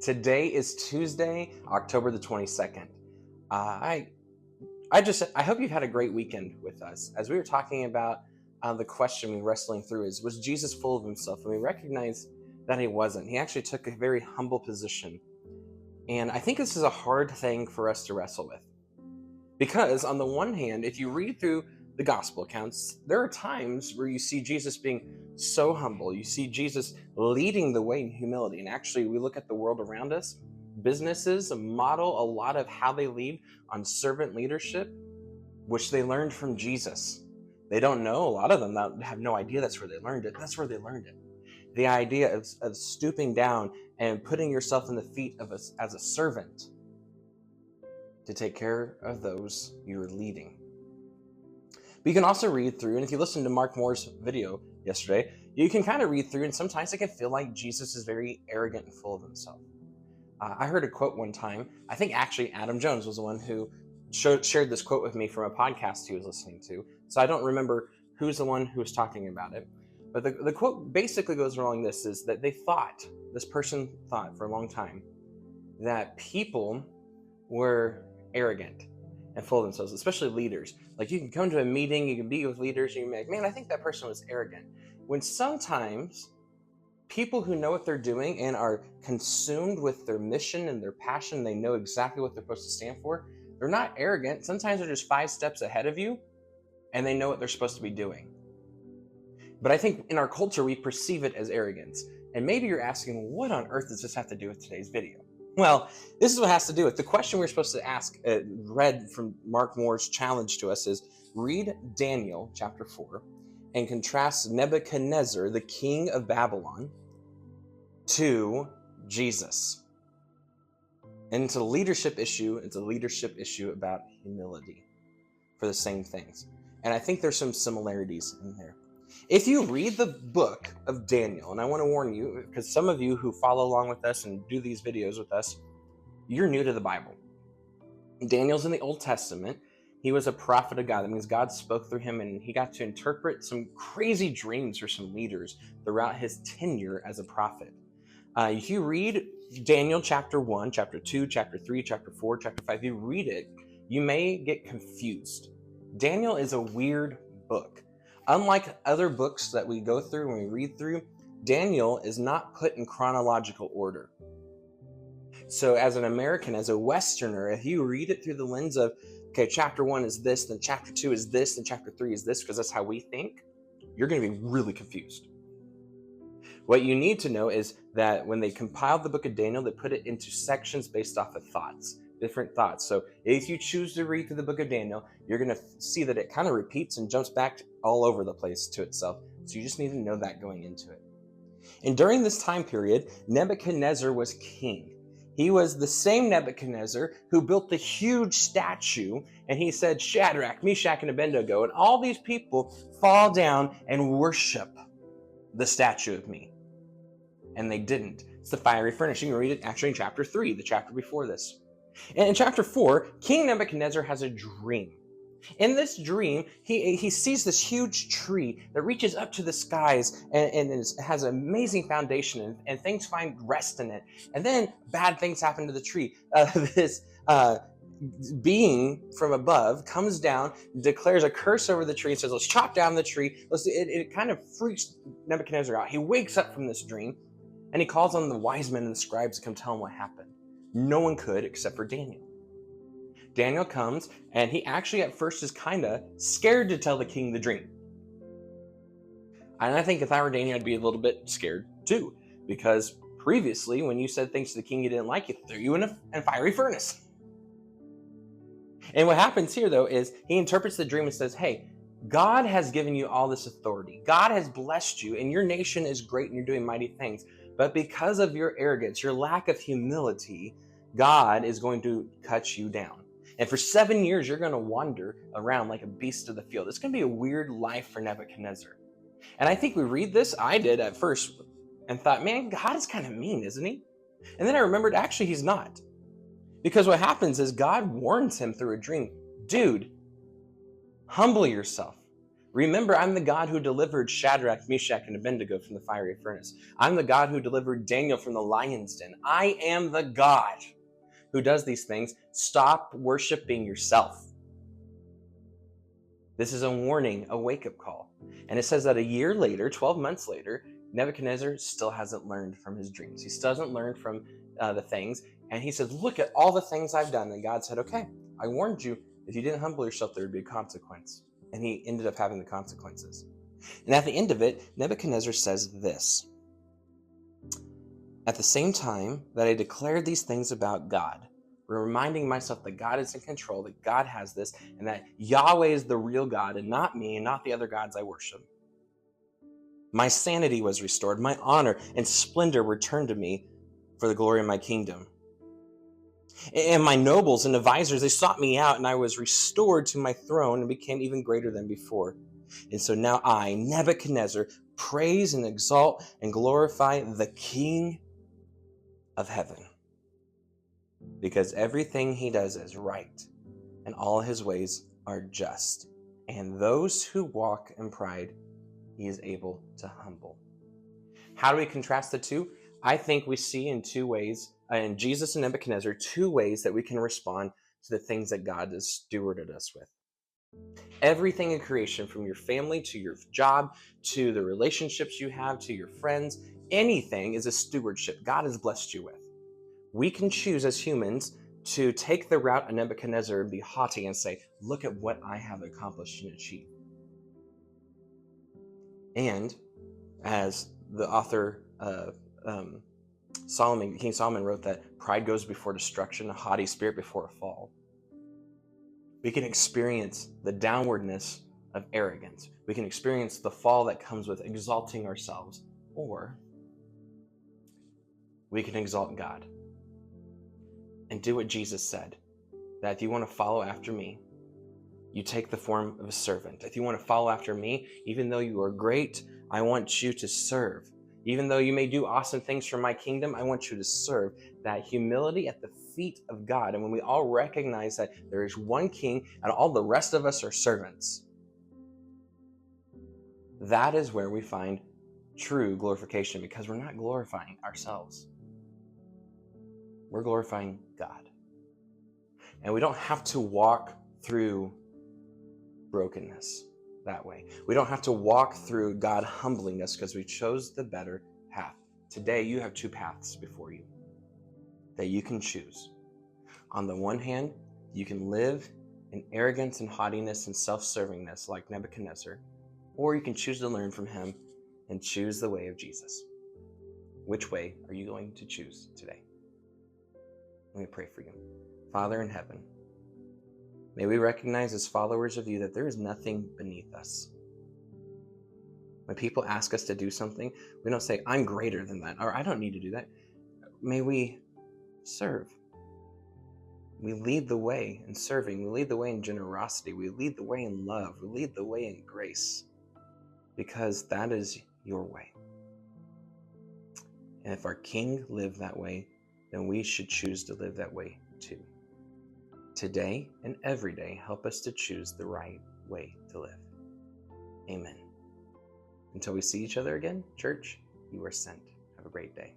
Today is Tuesday, October the 22nd. I hope you've had a great weekend with us. As we were talking about the question we were wrestling through is, was Jesus full of himself? And we recognize that he wasn't. He actually took a very humble position. And I think this is a hard thing for us to wrestle with. Because on the one hand, if you read through the gospel accounts, there are times where you see Jesus being so humble. You see Jesus leading the way in humility. And actually, we look at the world around us, businesses model a lot of how they lead on servant leadership, which they learned from Jesus. They don't know, a lot of them have no idea that's where they learned it. That's where they learned it. The idea of stooping down and putting yourself in the feet of as a servant to take care of those you're leading. But you can also read through, and if you listen to Mark Moore's video yesterday, you can kind of read through, and sometimes it can feel like Jesus is very arrogant and full of himself. I heard a quote one time. I think actually Adam Jones was the one who shared this quote with me from a podcast he was listening to. So I don't remember who's the one who was talking about it. But the quote basically goes along this, is that this person thought for a long time that people were arrogant and full of themselves, especially leaders. Like, you can come to a meeting, you can be with leaders, and you can be like, man, I think that person was arrogant. When sometimes people who know what they're doing and are consumed with their mission and their passion, they know exactly what they're supposed to stand for, they're not arrogant. Sometimes they're just 5 steps ahead of you, and they know what they're supposed to be doing. But I think in our culture, we perceive it as arrogance. And maybe you're asking, what on earth does this have to do with today's video? Well, this is what it has to do with. The question we're supposed to ask, read from Mark Moore's challenge to us, is read Daniel chapter 4 and contrast Nebuchadnezzar, the king of Babylon, to Jesus. And it's a leadership issue. It's a leadership issue about humility for the same things. And I think there's some similarities in there. If you read the book of Daniel, and I want to warn you, because some of you who follow along with us and do these videos with us, you're new to the Bible. Daniel's in the Old Testament. He was a prophet of God. That means God spoke through him, and he got to interpret some crazy dreams for some leaders throughout his tenure as a prophet. If you read Daniel chapter 1, chapter 2, chapter 3, chapter 4, chapter 5, you read it, you may get confused. Daniel is a weird book. Unlike other books that we go through when we read through, Daniel is not put in chronological order. So as an American, as a Westerner, if you read it through the lens of, okay, chapter 1 is this, then chapter 2 is this, then chapter 3 is this, because that's how we think, you're going to be really confused. What you need to know is that when they compiled the book of Daniel, they put it into sections based off of thoughts. Different thoughts. So if you choose to read through the book of Daniel, you're going to see that it kind of repeats and jumps back all over the place to itself. So you just need to know that going into it. And during this time period, Nebuchadnezzar was king. He was the same Nebuchadnezzar who built the huge statue, and he said, Shadrach, Meshach, and Abednego, and all these people fall down and worship the statue of me. And they didn't. It's the fiery furnace. You can read it actually in chapter 3, the chapter before this. And in chapter 4, King Nebuchadnezzar has a dream. In this dream, he sees this huge tree that reaches up to the skies and has an amazing foundation, and things find rest in it. And then bad things happen to the tree. This being from above comes down, declares a curse over the tree, and says, let's chop down the tree. It kind of freaks Nebuchadnezzar out. He wakes up from this dream, and he calls on the wise men and the scribes to come tell him what happened. No one could except for Daniel. Daniel comes, and he actually at first is kind of scared to tell the king the dream. And I think if I were Daniel, I'd be a little bit scared too, because previously when you said things to the king you didn't like, it threw you in a fiery furnace. And what happens here, though, is he interprets the dream and says, hey, God has given you all this authority. God has blessed you, and your nation is great, and you're doing mighty things. But because of your arrogance, your lack of humility, God is going to cut you down. And for 7 years, you're going to wander around like a beast of the field. It's going to be a weird life for Nebuchadnezzar. And I think we read this, I did at first, and thought, man, God is kind of mean, isn't he? And then I remembered, actually, he's not. Because what happens is God warns him through a dream, dude, humble yourself. Remember, I'm the God who delivered Shadrach, Meshach, and Abednego from the fiery furnace. I'm the God who delivered Daniel from the lion's den. I am the God who does these things. Stop worshiping yourself. This is a warning, a wake-up call. And it says that a year later, 12 months later, Nebuchadnezzar still hasn't learned from his dreams. He still hasn't learned from the things. And he says, look at all the things I've done. And God said, okay, I warned you. If you didn't humble yourself, there would be a consequence. And he ended up having the consequences. And at the end of it, Nebuchadnezzar says this: at the same time that I declared these things about God, reminding myself that God is in control, that God has this, and that Yahweh is the real God and not me and not the other gods I worship. My sanity was restored, my honor and splendor returned to me for the glory of my kingdom. And my nobles and advisors, they sought me out, and I was restored to my throne and became even greater than before. And so now I, Nebuchadnezzar, praise and exalt and glorify the King of heaven, because everything he does is right, and all his ways are just. And those who walk in pride, he is able to humble. How do we contrast the two? I think we see in two ways, in Jesus and Nebuchadnezzar, two ways that we can respond to the things that God has stewarded us with. Everything in creation, from your family to your job, to the relationships you have, to your friends, anything is a stewardship God has blessed you with. We can choose as humans to take the route of Nebuchadnezzar and be haughty and say, look at what I have accomplished and achieved. And as the author King Solomon wrote, that pride goes before destruction, a haughty spirit before a fall. We can experience the downwardness of arrogance. We can experience the fall that comes with exalting ourselves, or we can exalt God and do what Jesus said, that if you want to follow after me, you take the form of a servant. If you want to follow after me, even though you are great, I want you to serve. Even though you may do awesome things for my kingdom, I want you to serve. That humility at the feet of God. And when we all recognize that there is one king and all the rest of us are servants, that is where we find true glorification, because we're not glorifying ourselves. We're glorifying God. And we don't have to walk through brokenness that way. We don't have to walk through God humbling us because we chose the better path. Today, you have two paths before you that you can choose. On the one hand, you can live in arrogance and haughtiness and self-servingness like Nebuchadnezzar, or you can choose to learn from him and choose the way of Jesus. Which way are you going to choose today? Let me pray for you. Father in heaven, may we recognize as followers of you that there is nothing beneath us. When people ask us to do something, we don't say, I'm greater than that, or I don't need to do that. May we serve. We lead the way in serving. We lead the way in generosity. We lead the way in love. We lead the way in grace, because that is your way. And if our King lived that way, then we should choose to live that way too. Today and every day, help us to choose the right way to live. Amen. Until we see each other again, church, you are sent. Have a great day.